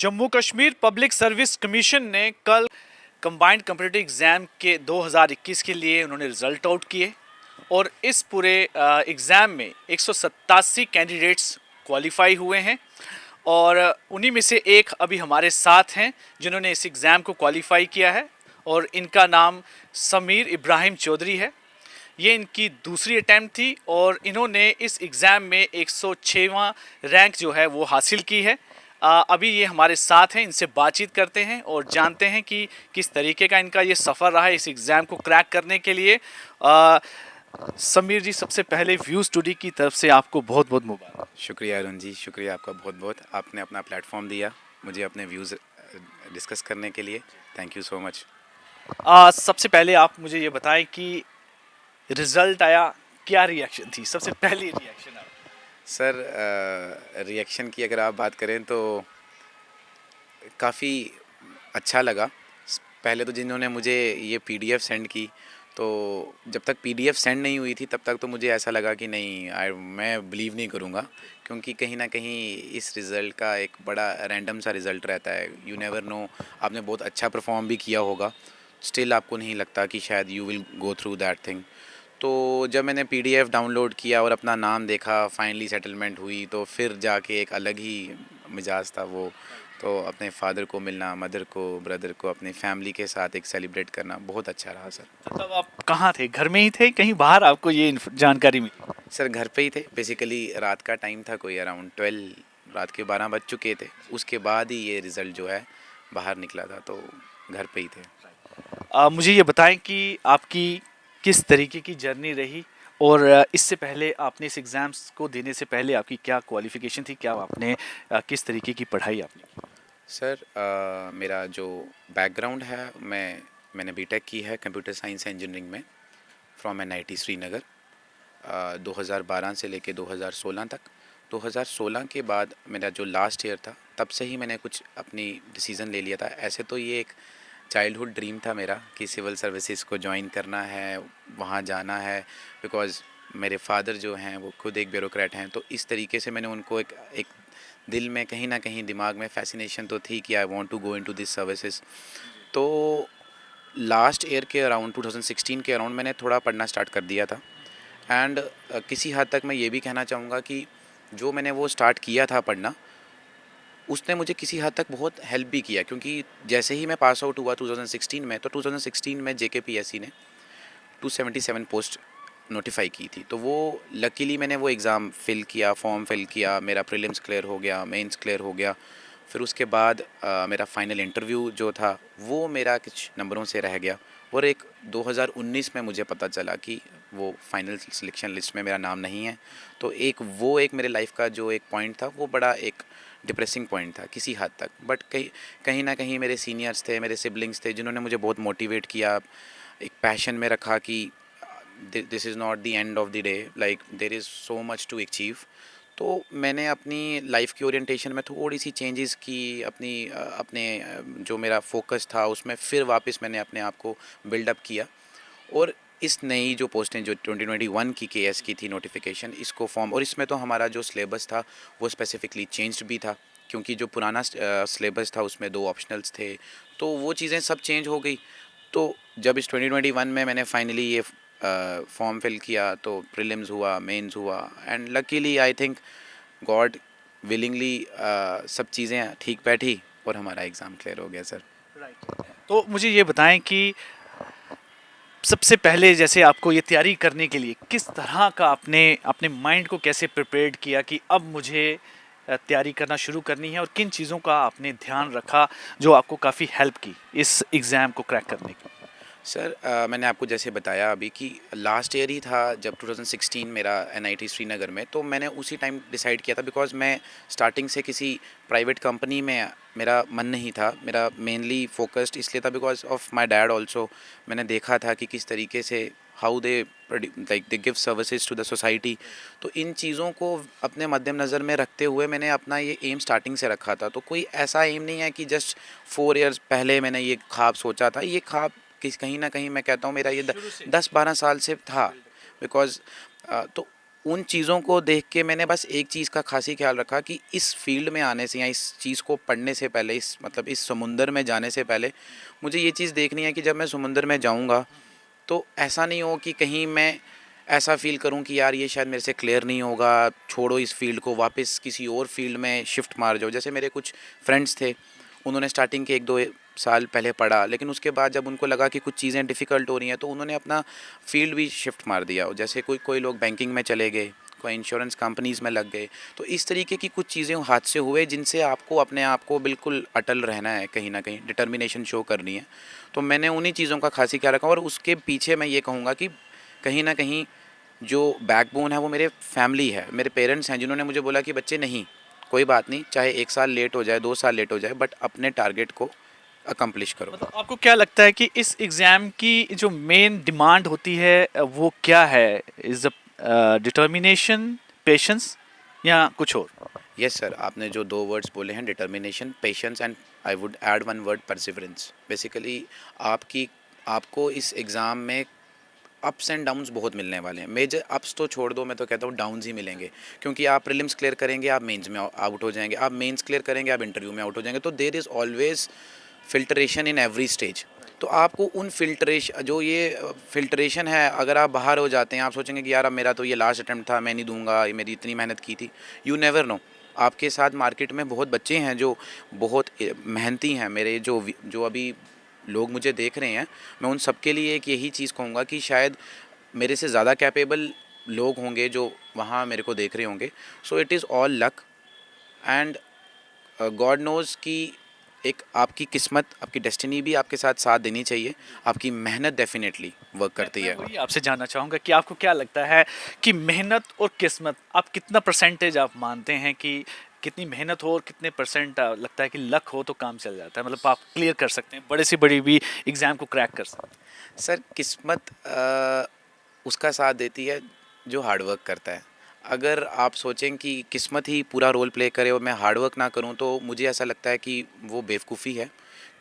Jammu Kashmir public service commission ने कल combined competitive exam के 2021 के लिए उन्होंने रिज़ल्ट आउट किए और इस पूरे एग्ज़ाम में 187 कैंडिडेट्स क्वालिफाई हुए हैं और उन्हीं में से एक अभी हमारे साथ हैं जिन्होंने इस एग्ज़ाम को क्वालिफाई किया है और इनका नाम समीर इब्राहिम चौधरी है। ये इनकी दूसरी अटैम्प्ट थी और इन्होंने इस एग्ज़ाम में 106वां रैंक जो है वो हासिल की है। अभी ये हमारे साथ हैं, इनसे बातचीत करते हैं और जानते हैं कि किस तरीके का इनका ये सफ़र रहा है इस एग्ज़ाम को क्रैक करने के लिए। समीर जी, सबसे पहले व्यू स्टूडियो की तरफ से आपको बहुत बहुत मुबारक। शुक्रिया अरुण जी, शुक्रिया आपका बहुत बहुत। आपने अपना प्लेटफॉर्म दिया मुझे अपने व्यूज़ डिस्कस करने के लिए। Thank you so much. सबसे पहले आप मुझे ये बताएं कि रिज़ल्ट आया, क्या रिएक्शन थी, सबसे पहली रिएक्शन आप? सर, रिएक्शन की अगर आप बात करें तो काफ़ी अच्छा लगा। पहले तो जिन्होंने मुझे ये पीडीएफ सेंड की, तो जब तक पीडीएफ सेंड नहीं हुई थी तब तक तो मुझे ऐसा लगा कि नहीं, मैं बिलीव नहीं करूँगा, क्योंकि कहीं ना कहीं इस रिज़ल्ट का एक बड़ा रैंडम सा रिज़ल्ट रहता है। यू नेवर नो, आपने बहुत अच्छा परफॉर्म भी किया होगा, स्टिल आपको नहीं लगता कि शायद you will go through that thing. तो जब मैंने पीडीएफ डाउनलोड किया और अपना नाम देखा, फाइनली सेटलमेंट हुई, तो फिर जाके एक अलग ही मिजाज था वो। तो अपने फादर को मिलना, मदर को, ब्रदर को, अपनी फैमिली के साथ एक सेलिब्रेट करना बहुत अच्छा रहा सर। मतलब आप कहाँ थे, घर में ही थे, कहीं बाहर आपको ये जानकारी मिली? सर घर पे ही थे, बेसिकली रात का टाइम था, कोई अराउंड 12, रात के 12 बज चुके थे। उसके बाद ही ये रिज़ल्ट जो है बाहर निकला था, तो घर पे ही थे। मुझे ये बताएं कि आपकी किस तरीके की जर्नी रही और इससे पहले आपने इस एग्ज़ाम्स को देने से पहले आपकी क्या क्वालिफ़िकेशन थी, क्या आपने किस तरीके की पढ़ाई आपने की? सर, मेरा जो बैकग्राउंड है, मैंने बीटेक की है कंप्यूटर साइंस इंजीनियरिंग में फ्रॉम एनआईटी श्रीनगर, 2012 से लेके 2016 तक। 2016 के बाद मेरा जो लास्ट ईयर था, तब से ही मैंने कुछ अपनी डिसीज़न ले लिया था। ऐसे तो ये एक चाइल्डहुड ड्रीम था मेरा कि सिविल सर्विसेज को ज्वाइन करना है, वहाँ जाना है, बिकॉज़ मेरे फादर जो हैं वो खुद एक ब्यूरोक्रेट हैं। तो इस तरीके से मैंने उनको एक दिल में कहीं ना कहीं दिमाग में फैसिनेशन तो थी कि I want to go into this services. तो लास्ट ईयर के अराउंड 2016 के अराउंड मैंने थोड़ा पढ़ना स्टार्ट कर दिया था। एंड किसी हद तक मैं ये भी कहना चाहूँगा कि जो मैंने वो स्टार्ट किया था पढ़ना, उसने मुझे किसी हद तक बहुत हेल्प भी किया, क्योंकि जैसे ही मैं पास आउट हुआ 2016 में, तो 2016 में जेकेपीएससी ने 277 पोस्ट नोटिफाई की थी। तो वो लकीली मैंने वो एग्ज़ाम फ़िल किया, फॉर्म फिल किया, मेरा प्रीलिम्स क्लियर हो गया, मेंस क्लियर हो गया। फिर उसके बाद मेरा फाइनल इंटरव्यू जो था वो मेरा कुछ नंबरों से रह गया, और एक 2019 में मुझे पता चला कि वो फाइनल सिलेक्शन लिस्ट में मेरा नाम नहीं है। तो एक मेरे लाइफ का जो एक पॉइंट था, वो बड़ा एक डिप्रेसिंग पॉइंट था किसी हद तक। बट कहीं ना कहीं मेरे सीनियर्स थे, मेरे सिबलिंग्स थे, जिन्होंने मुझे बहुत मोटिवेट किया, एक पैशन में रखा कि this is not the end of the day, like there is so much to achieve. तो मैंने अपनी लाइफ की ओरिएंटेशन में थोड़ी सी चेंजेस की, जो मेरा फोकस था उसमें फिर वापस मैंने अपने आप को बिल्डअप किया, और इस नई जो पोस्टें जो 2021 की केएस की थी नोटिफिकेशन, इसको फॉर्म, और इसमें तो हमारा जो सिलेबस था वो स्पेसिफिकली चेंज्ड भी था, क्योंकि जो पुराना सिलेबस था उसमें 2 ऑप्शनल्स थे, तो वो चीज़ें सब चेंज हो गई। तो जब इस 2021 में मैंने फाइनली ये फॉर्म फिल किया, तो प्रीलिम्स हुआ, मेंस हुआ, and luckily I think God willingly सब चीज़ें ठीक बैठी और हमारा एग्ज़ाम क्लियर हो गया सर। राइट। तो मुझे ये बताएं कि सबसे पहले जैसे आपको ये तैयारी करने के लिए किस तरह का आपने अपने माइंड को कैसे प्रिपेयर्ड किया कि अब मुझे तैयारी करना शुरू करनी है, और किन चीज़ों का आपने ध्यान रखा जो आपको काफ़ी हेल्प की इस एग्ज़ाम को क्रैक करने के? सर, मैंने आपको जैसे बताया अभी कि लास्ट ईयर ही था जब 2016 मेरा एनआईटी श्रीनगर में, तो मैंने उसी टाइम डिसाइड किया था, बिकॉज़ मैं स्टार्टिंग से किसी प्राइवेट कंपनी में मेरा मन नहीं था। मेरा मेनली फोकस्ड इसलिए था because of my dad also. मैंने देखा था कि किस तरीके से how they like they give services to the society. तो इन चीज़ों को अपने मद्देम नज़र में रखते हुए मैंने अपना ये एम स्टार्टिंग से रखा था। तो कोई ऐसा एम नहीं है कि जस्ट 4 ईयर्स पहले मैंने ये ख्वाब सोचा था। ये ख्वाब कहीं ना कहीं मैं कहता हूँ मेरा ये 10-12 साल से था, बिकॉज़ तो उन चीज़ों को देख के मैंने बस एक चीज़ का खासी ख्याल रखा कि इस फील्ड में आने से या इस चीज़ को पढ़ने से पहले, इस मतलब इस समुंदर में जाने से पहले मुझे ये चीज़ देखनी है कि जब मैं समुंदर में जाऊंगा तो ऐसा नहीं हो कि कहीं मैं ऐसा फ़ील करूं कि यार ये शायद मेरे से क्लियर नहीं होगा, छोड़ो इस फील्ड को, वापस किसी और फील्ड में शिफ्ट मार जाओ। जैसे मेरे कुछ फ्रेंड्स थे, उन्होंने स्टार्टिंग के 1-2 साल पहले पढ़ा, लेकिन उसके बाद जब उनको लगा कि कुछ चीज़ें डिफ़िकल्ट हो रही हैं तो उन्होंने अपना फील्ड भी शिफ्ट मार दिया। जैसे कोई कोई लोग बैंकिंग में चले गए, कोई इंश्योरेंस कंपनीज़ में लग गए। तो इस तरीके की कुछ चीज़ें हादसे हुए जिनसे आपको अपने आप को बिल्कुल अटल रहना है, कहीं न कहीं डिटर्मिनेशन शो करनी है। तो मैंने उन्हीं चीज़ों का ख़ासी ख्याल रखा और उसके पीछे मैं ये कहूँगा कि कहीं न कहीं जो बैकबोन है वो मेरे फैमिली है, मेरे पेरेंट्स हैं जिन्होंने मुझे बोला कि बच्चे नहीं, कोई बात नहीं, चाहे 1 साल लेट हो जाए, 2 साल लेट हो जाए, बट अपने टारगेट को अकम्प्लिश करो। मतलब आपको क्या लगता है कि इस एग्ज़ाम की जो मेन डिमांड होती है वो क्या है? इज़ डिटर्मिनेशन, पेशेंस या कुछ और? यस सर, आपने जो 2 वर्ड्स बोले हैं, determination, patience and I would add 1 word perseverance. Basically आपकी आपको इस एग्ज़ाम में अप्स एंड डाउन्स बहुत मिलने वाले हैं। मेजर अप्स तो छोड़ दो, मैं तो कहता हूँ डाउन्स ही मिलेंगे, क्योंकि आप प्रीलिम्स क्लियर करेंगे, आप मेंस में आउट हो जाएंगे, आप मेंस क्लियर करेंगे, आप इंटरव्यू में आउट हो जाएंगे। तो there is always filtration in every stage. तो आपको उन फिल्ट्रेशन, जो ये फिल्ट्रेशन है, अगर आप बाहर हो जाते हैं, आप सोचेंगे कि यार अब मेरा तो ये लास्ट अटैम्प्ट था, मैं नहीं दूंगा, ये मेरी इतनी मेहनत की थी। यू नेवर नो, आपके साथ मार्केट में बहुत बच्चे हैं जो बहुत मेहनती हैं। मेरे जो जो अभी लोग मुझे देख रहे हैं, मैं उन सबके लिए एक यही चीज़ कहूँगा कि शायद मेरे से ज़्यादा कैपेबल लोग होंगे जो वहाँ मेरे को देख रहे होंगे। So it is all luck and God knows कि एक आपकी किस्मत, आपकी डेस्टिनी भी आपके साथ साथ देनी चाहिए। आपकी मेहनत डेफिनेटली वर्क करती मैं है। वही आपसे जानना चाहूँगा कि आपको क्या लगता है कि मेहनत और किस्मत, आप कितना परसेंटेज आप मानते हैं कि कितनी मेहनत हो और कितने परसेंट लगता है कि लक हो तो काम चल जाता है, मतलब आप क्लियर कर सकते हैं, बड़े से बड़ी भी एग्ज़ाम को क्रैक कर सकते हैं? सर किस्मत उसका साथ देती है जो हार्ड वर्क करता है। अगर आप सोचें कि किस्मत ही पूरा रोल प्ले करे और मैं हार्ड वर्क ना करूं, तो मुझे ऐसा लगता है कि वो बेवकूफ़ी है।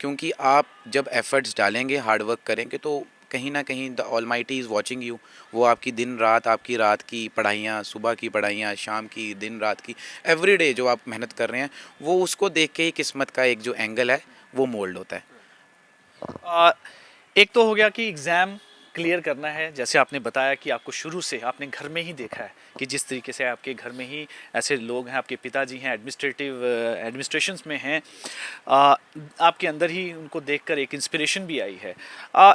क्योंकि आप जब एफ़र्ट्स डालेंगे, हार्ड वर्क करेंगे, तो कहीं ना कहीं the almighty is watching you. वो आपकी दिन रात, आपकी रात की पढ़ाइयाँ, सुबह की पढ़ाइयाँ, शाम की, दिन रात की, एवरीडे जो आप मेहनत कर रहे हैं, वो उसको देख के ही किस्मत का एक जो एंगल है वो मोल्ड होता है। आ, एक तो हो गया कि एग्ज़ाम क्लियर करना है, जैसे आपने बताया कि आपको शुरू से आपने घर में ही देखा है कि जिस तरीके से आपके घर में ही ऐसे लोग हैं, आपके पिताजी हैं एडमिनिस्ट्रेशंस में हैं, आपके अंदर ही उनको देखकर एक इंस्पिरेशन भी आई है।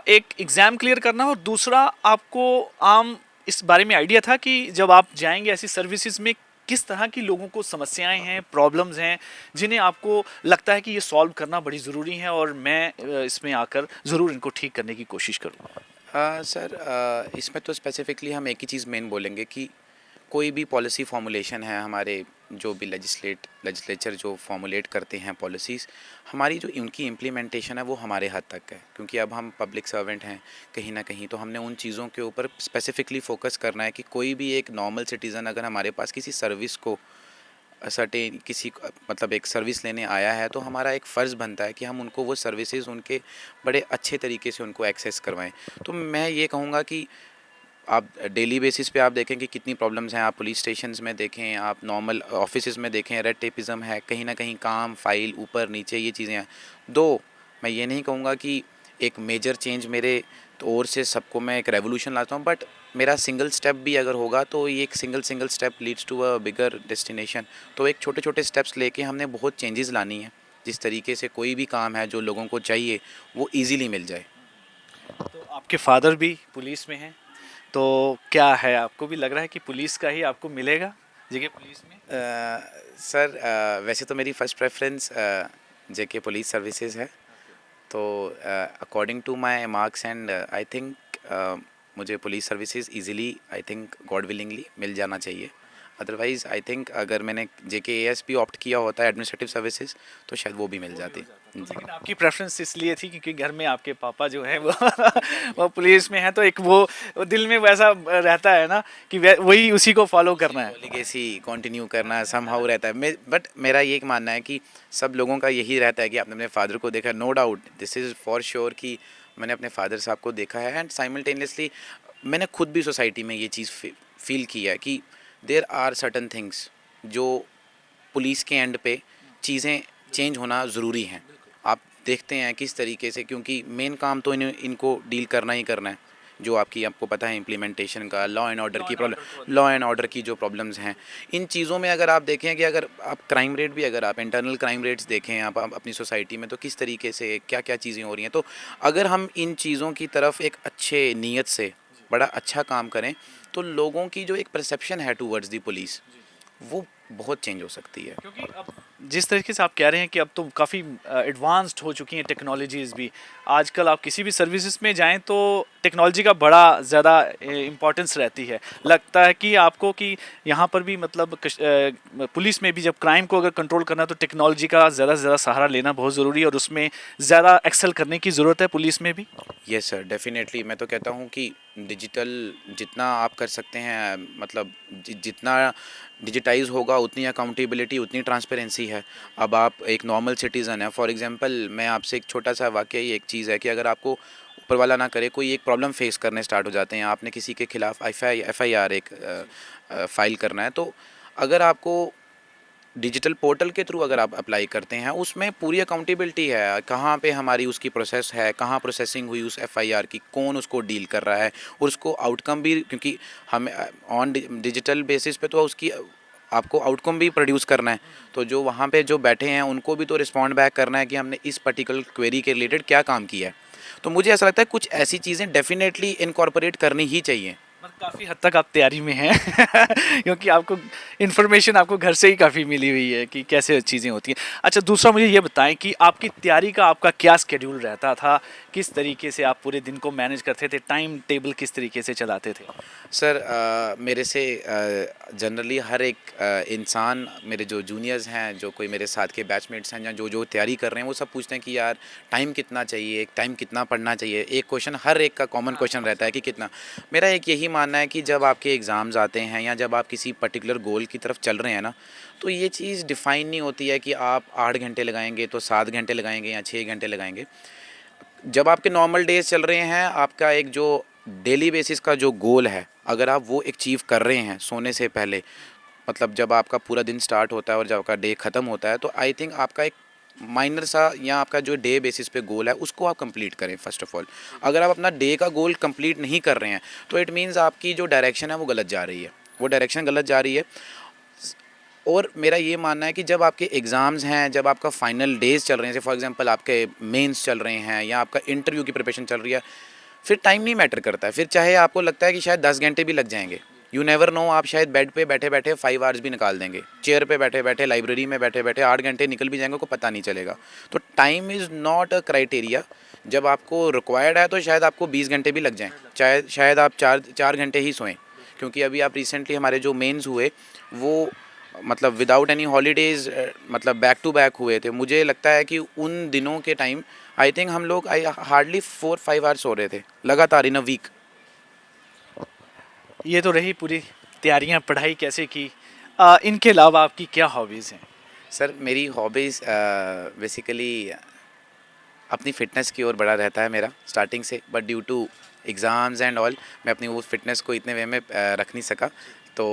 एक एग्ज़ाम क्लियर करना, और दूसरा आपको आम इस बारे में आइडिया था कि जब आप जाएंगे ऐसी सर्विसेज में किस तरह की लोगों को समस्याएं हैं, प्रॉब्लम्स हैं, जिन्हें आपको लगता है कि ये सॉल्व करना बड़ी ज़रूरी है और मैं इसमें आकर ज़रूर इनको ठीक करने की कोशिश करूँगा। सर इसमें तो स्पेसिफिकली हम एक ही चीज़ मेन बोलेंगे कि कोई भी पॉलिसी फॉर्मुलेशन है, हमारे जो भी लेजिस्लेचर जो फॉर्मुलेट करते हैं पॉलिसीज़, हमारी जो उनकी इम्प्लीमेंटेशन है वो हमारे हद तक है। क्योंकि अब हम पब्लिक सर्वेंट हैं कहीं ना कहीं, तो हमने उन चीज़ों के ऊपर स्पेसिफिकली फ़ोकस करना है कि कोई भी एक नॉर्मल सिटीज़न अगर हमारे पास किसी सर्विस को सर्टेन किसी मतलब एक सर्विस लेने आया है, तो हमारा एक फ़र्ज़ बनता है कि हम उनको वो सर्विसेज उनके बड़े अच्छे तरीके से उनको एक्सेस करवाएं। तो मैं ये कहूँगा कि आप डेली बेसिस पे आप देखें कि कितनी प्रॉब्लम्स हैं, आप पुलिस स्टेशंस में देखें, आप नॉर्मल ऑफिसेज़ में देखें, रेड टेपिज़म है, कहीं ना कहीं काम फाइल ऊपर नीचे ये चीज़ें हैं। दो, मैं ये नहीं कहूँगा कि एक मेजर चेंज मेरे तो ओर से सबको मैं एक रेवोल्यूशन लाता हूँ, बट मेरा सिंगल स्टेप भी अगर होगा तो ये एक single step leads to a bigger destination. तो एक छोटे छोटे स्टेप्स लेके हमने बहुत चेंजेस लानी है, जिस तरीके से कोई भी काम है जो लोगों को चाहिए वो ईज़िली मिल जाए। तो आपके फादर भी पुलिस में हैं, तो क्या है, आपको भी लग रहा है कि पुलिस का ही आपको मिलेगा जगह पुलिस में? सर वैसे तो मेरी first preference JK police services है। तो according to my marks and I think मुझे police services easily, I think God willingly मिल जाना चाहिए। अदरवाइज़ आई थिंक अगर मैंने जेके एएसपी ऑप्ट किया होता है एडमिनिस्ट्रेटिव सर्विसेज, तो शायद वो भी मिल जाती। तो जी। लेकिन आपकी प्रेफरेंस इसलिए थी क्योंकि घर में आपके पापा जो हैं वो वो पुलिस में हैं, तो एक वो दिल में वैसा रहता है ना कि वही उसी को फॉलो करना है। लीगेसी कंटिन्यू करना समहाउ रहता है। बट मेरा ये एक मानना है कि सब लोगों का यही रहता है कि आपने अपने फादर को देखा, no doubt this is for sure कि मैंने अपने फादर साहब को देखा है, एंड साइमल्टेनियसली मैंने खुद भी सोसाइटी में ये चीज़ फील की है कि देयर आर सर्टन थिंग्स जो पुलिस के एंड पे चीज़ें चेंज होना ज़रूरी हैं। आप देखते हैं किस तरीके से, क्योंकि मेन काम तो इनको डील करना ही करना है, जो आपको पता है इम्प्लीमेंटेशन का, लॉ एंड ऑर्डर की प्रॉब्लम, लॉ एंड ऑर्डर की जो प्रॉब्लम्स हैं, इन चीज़ों में अगर आप देखें कि अगर आप क्राइम रेट भी, अगर आप इंटरनल क्राइम रेट्स देखें आप अपनी सोसाइटी में, तो किस तरीके से क्या क्या चीज़ें हो रही हैं, तो अगर हम इन चीज़ों की तरफ एक अच्छे नीयत से बड़ा अच्छा काम करें तो लोगों की जो एक परसेप्शन है टूवर्ड्स दी पुलिस, वो बहुत चेंज हो सकती है। क्योंकि अब जिस तरीके से आप कह रहे हैं कि अब तो काफ़ी एडवांस्ड हो चुकी हैं टेक्नोलॉजीज़ भी। आजकल आप किसी भी सर्विसेज में जाएं तो टेक्नोलॉजी का बड़ा ज़्यादा इम्पोर्टेंस रहती है। लगता है कि आपको कि यहाँ पर भी मतलब पुलिस में भी जब क्राइम को अगर कंट्रोल करना है तो टेक्नोलॉजी का ज़्यादा से ज़्यादा सहारा लेना बहुत ज़रूरी है और उसमें ज़्यादा एक्सेल करने की ज़रूरत है पुलिस में भी। Yes sir, definitely. मैं तो कहता हूँ कि डिजिटल जितना आप कर सकते हैं, मतलब जितना डिजिटाइज होगा उतनी अकाउंटेबिलिटी, उतनी ट्रांसपेरेंसी है। अब आप एक नॉर्मल सिटीज़न है, फॉर एग्जांपल मैं आपसे एक छोटा सा वाक़या ही एक चीज़ है कि अगर आपको ऊपर वाला ना करे कोई एक प्रॉब्लम फेस करने स्टार्ट हो जाते हैं, आपने किसी के खिलाफ एफआईआर एक फ़ाइल करना है, तो अगर आपको डिजिटल पोर्टल के थ्रू अगर आप अप्लाई करते हैं, उसमें पूरी अकाउंटेबिलिटी है, कहाँ पे हमारी उसकी प्रोसेस है, कहाँ प्रोसेसिंग हुई उस एफआईआर की, कौन उसको डील कर रहा है, और उसको आउटकम भी, क्योंकि हम ऑन डिजिटल बेसिस पे तो उसकी आपको आउटकम भी प्रोड्यूस करना है, तो जो वहाँ पे जो बैठे हैं उनको भी तो रिस्पॉन्ड बैक करना है कि हमने इस पर्टिकुलर क्वेरी के रिलेटेड क्या काम किया है। तो मुझे ऐसा लगता है कुछ ऐसी चीज़ें डेफिनेटली इनकॉर्पोरेट करनी ही चाहिए। काफ़ी हद तक आप तैयारी में हैं क्योंकि आपको इन्फॉर्मेशन आपको घर से ही काफ़ी मिली हुई है कि कैसे चीज़ें होती हैं। अच्छा, दूसरा मुझे ये बताएं कि आपकी तैयारी का आपका क्या स्केड्यूल रहता था, किस तरीके से आप पूरे दिन को मैनेज करते थे, टाइम टेबल किस तरीके से चलाते थे? सर मेरे से जनरली हर एक इंसान, मेरे जो जूनियर्स हैं, जो कोई मेरे साथ के बैचमेट्स हैं या जो जो तैयारी कर रहे हैं, वो सब पूछते हैं कि यार टाइम कितना चाहिए, टाइम कितना पढ़ना चाहिए। एक क्वेश्चन हर एक का कॉमन क्वेश्चन रहता है कि कितना। मेरा एक यही मानना है कि जब आपके एग्ज़ाम्स आते हैं या जब आप किसी पर्टिकुलर गोल की तरफ चल रहे हैं ना, तो ये चीज़ डिफ़ाइन नहीं होती है कि आप 8 घंटे लगाएंगे तो 7 घंटे लगाएंगे या 6 घंटे लगाएंगे। जब आपके नॉर्मल डेज चल रहे हैं, आपका एक जो डेली बेसिस का जो गोल है, अगर आप वो अचीव कर रहे हैं सोने से पहले, मतलब जब आपका पूरा दिन स्टार्ट होता है और जब आपका डे ख़त्म होता है, तो आई थिंक आपका एक माइनर सा या आपका जो डे बेसिस पे गोल है उसको आप कंप्लीट करें फ़र्स्ट ऑफ़ ऑल। अगर आप अपना डे का गोल कंप्लीट नहीं कर रहे हैं तो इट मीन्स आपकी जो डायरेक्शन है वो गलत जा रही है, वो डायरेक्शन गलत जा रही है। और मेरा ये मानना है कि जब आपके एग्ज़ाम्स हैं, जब आपका फाइनल डेज़ चल रहे हैं, जैसे फॉर एग्जांपल आपके मेंस चल रहे हैं या आपका इंटरव्यू की प्रिपरेशन चल रही है, फिर टाइम नहीं मैटर करता है। फिर चाहे आपको लगता है कि शायद 10 घंटे भी लग जाएंगे, यू नेवर नो, आप शायद बेड पे बैठे बैठे 5 आवर्स भी निकाल देंगे, चेयर पे बैठे बैठे, लाइब्रेरी में बैठे बैठे 8 घंटे निकल भी जाएंगे, को पता नहीं चलेगा। तो time is not a criteria. जब आपको रिक्वायर्ड है तो शायद आपको 20 घंटे भी लग जाएँ, चाहे शायद आप 4 घंटे ही सोएं। क्योंकि अभी आप रिसेंटली हमारे जो मेंस हुए वो मतलब विदाउट एनी हॉलीडेज़, मतलब बैक टू बैक हुए थे। मुझे लगता है कि उन दिनों के टाइम आई थिंक हम लोग हार्डली 4-5 आवर्स सो रहे थे लगातार इन अ वीक। ये तो रही पूरी तैयारियां, पढ़ाई कैसे की। इनके अलावा आपकी क्या हॉबीज़ हैं? सर मेरी हॉबीज़ बेसिकली अपनी फ़िटनेस की ओर बड़ा रहता है मेरा स्टार्टिंग से, but due to exams and all मैं अपनी वो फ़िटनेस को इतने वे में रख नहीं सका। तो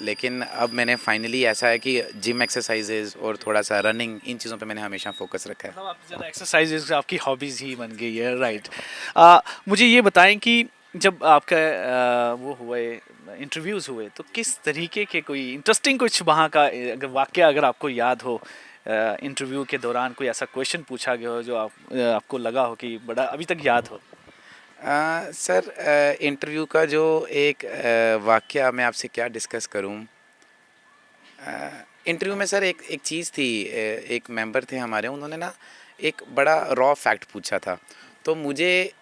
लेकिन अब मैंने फाइनली ऐसा है कि जिम एक्सरसाइजेज़ और थोड़ा सा रनिंग, इन चीज़ों पे मैंने हमेशा फोकस रखा है। मतलब आप ज़्यादा एक्सरसाइजेज आपकी हॉबीज़ ही बन गई है, राइट। मुझे ये बताएं कि जब आपका वो हुए इंटरव्यूज़ हुए तो किस तरीके के कोई इंटरेस्टिंग कुछ वहाँ का अगर वाकया अगर आपको याद हो, इंटरव्यू के दौरान कोई ऐसा क्वेश्चन पूछा गया हो जो आपको लगा हो कि बड़ा अभी तक याद हो? सर इंटरव्यू का जो एक वाक़या मैं आपसे क्या डिस्कस करूं। इंटरव्यू में सर एक एक चीज़ थी, एक मेंबर थे हमारे, उन्होंने ना एक बड़ा रॉ फैक्ट पूछा था। तो मुझे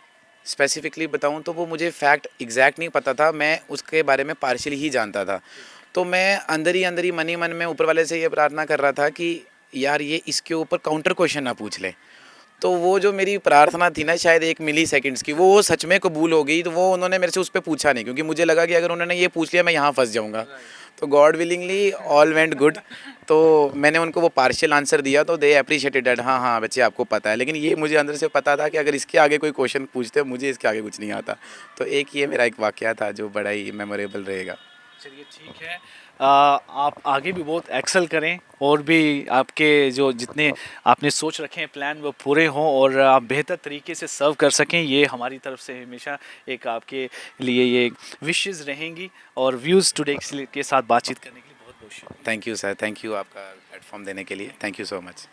स्पेसिफिकली बताऊं तो वो मुझे फैक्ट एग्जैक्ट नहीं पता था, मैं उसके बारे में पार्शियली ही जानता था। तो मैं अंदर ही मन में ऊपर वाले से ये प्रार्थना कर रहा था कि यार ये इसके ऊपर काउंटर क्वेश्चन ना पूछ ले। तो वो जो मेरी प्रार्थना थी ना, शायद 1 मिली सेकंड्स की, वो सच में कबूल हो गई। तो वो उन्होंने मेरे से उस पर पूछा नहीं, क्योंकि मुझे लगा कि अगर उन्होंने ये पूछ लिया मैं यहाँ फंस जाऊँगा। तो God willingly all went good. तो मैंने उनको वो पार्शियल आंसर दिया तो दे अप्रिशिएटेड दैट, हाँ हाँ बच्चे आपको पता है। लेकिन ये मुझे अंदर से पता था कि अगर इसके आगे कोई क्वेश्चन पूछते मुझे इसके आगे कुछ नहीं आता। तो एक ये मेरा एक वाक़या था जो बड़ा ही मेमोरेबल रहेगा। चलिए ठीक है। आप आगे भी बहुत एक्सेल करें और भी आपके जो जितने आपने सोच रखे हैं प्लान वो पूरे हों और आप बेहतर तरीके से सर्व कर सकें, ये हमारी तरफ से हमेशा एक आपके लिए ये विशेस रहेंगी। और व्यूज़ टुडे के साथ बातचीत करने के लिए बहुत बहुत शुक्रिया। Thank you sir, thank you आपका प्लेटफॉर्म देने के लिए, थैंक यू सो मच।